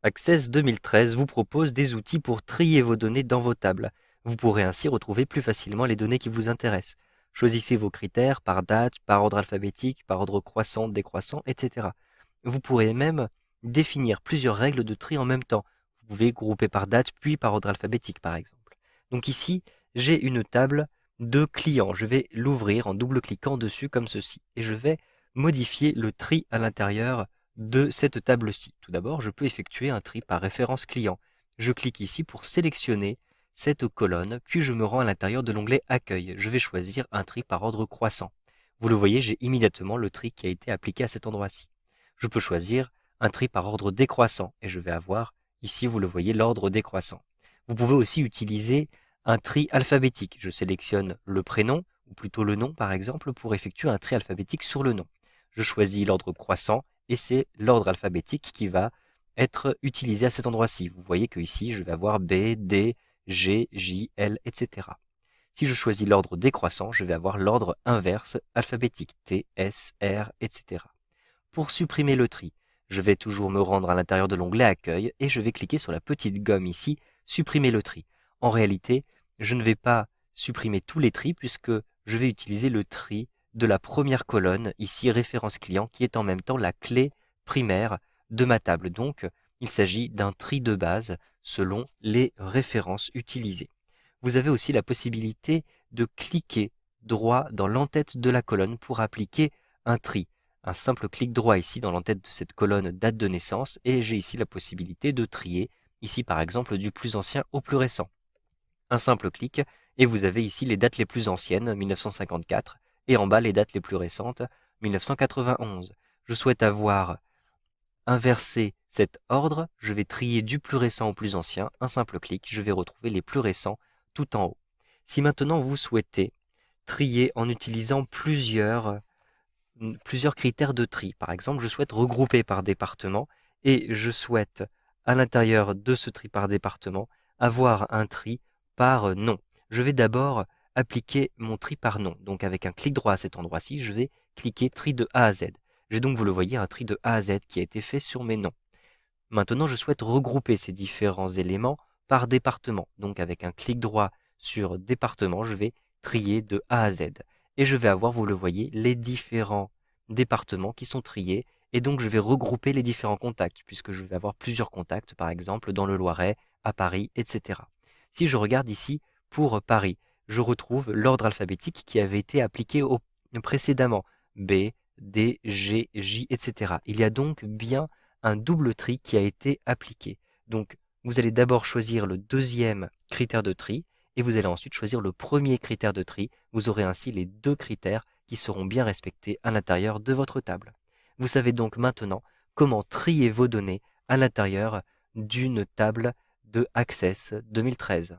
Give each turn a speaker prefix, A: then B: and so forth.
A: Access 2013 vous propose des outils pour trier vos données dans vos tables. Vous pourrez ainsi retrouver plus facilement les données qui vous intéressent. Choisissez vos critères par date, par ordre alphabétique, par ordre croissant, décroissant, etc. Vous pourrez même définir plusieurs règles de tri en même temps. Vous pouvez grouper par date puis par ordre alphabétique par exemple. Donc ici, j'ai une table de clients. Je vais l'ouvrir en double-cliquant dessus comme ceci et je vais modifier le tri à l'intérieur de cette table-ci. Tout d'abord, je peux effectuer un tri par référence client. Je clique ici pour sélectionner cette colonne, puis je me rends à l'intérieur de l'onglet Accueil. Je vais choisir un tri par ordre croissant. Vous le voyez, j'ai immédiatement le tri qui a été appliqué à cet endroit-ci. Je peux choisir un tri par ordre décroissant et je vais avoir, ici vous le voyez, l'ordre décroissant. Vous pouvez aussi utiliser un tri alphabétique. Je sélectionne le prénom, ou plutôt le nom par exemple, pour effectuer un tri alphabétique sur le nom. Je choisis l'ordre croissant et c'est l'ordre alphabétique qui va être utilisé à cet endroit-ci. Vous voyez que ici, je vais avoir B, D, G, J, L, etc. Si je choisis l'ordre décroissant, je vais avoir l'ordre inverse alphabétique, T, S, R, etc. Pour supprimer le tri, je vais toujours me rendre à l'intérieur de l'onglet Accueil et je vais cliquer sur la petite gomme ici, Supprimer le tri. En réalité, je ne vais pas supprimer tous les tris puisque je vais utiliser le tri de la première colonne, ici référence client, qui est en même temps la clé primaire de ma table. Donc, il s'agit d'un tri de base selon les références utilisées. Vous avez aussi la possibilité de cliquer droit dans l'entête de la colonne pour appliquer un tri. Un simple clic droit ici dans l'entête de cette colonne date de naissance et j'ai ici la possibilité de trier, ici par exemple du plus ancien au plus récent. Un simple clic et vous avez ici les dates les plus anciennes, 1954, et en bas les dates les plus récentes, 1991. Je souhaite avoir inversé cet ordre, je vais trier du plus récent au plus ancien, un simple clic, je vais retrouver les plus récents tout en haut. Si maintenant vous souhaitez trier en utilisant plusieurs critères de tri, par exemple, je souhaite regrouper par département et je souhaite, à l'intérieur de ce tri par département, avoir un tri par nom. Je vais d'abord appliquer mon tri par nom. Donc avec un clic droit à cet endroit-ci, je vais cliquer tri de A à Z. J'ai donc, vous le voyez, un tri de A à Z qui a été fait sur mes noms. Maintenant, je souhaite regrouper ces différents éléments par département. Donc avec un clic droit sur département, je vais trier de A à Z. Et je vais avoir, vous le voyez, les différents départements qui sont triés. Et donc je vais regrouper les différents contacts, puisque je vais avoir plusieurs contacts, par exemple dans le Loiret, à Paris, etc. Si je regarde ici pour Paris, je retrouve l'ordre alphabétique qui avait été appliqué précédemment. B, D, G, J, etc. Il y a donc bien un double tri qui a été appliqué. Donc, vous allez d'abord choisir le deuxième critère de tri et vous allez ensuite choisir le premier critère de tri. Vous aurez ainsi les deux critères qui seront bien respectés à l'intérieur de votre table. Vous savez donc maintenant comment trier vos données à l'intérieur d'une table de Access 2013.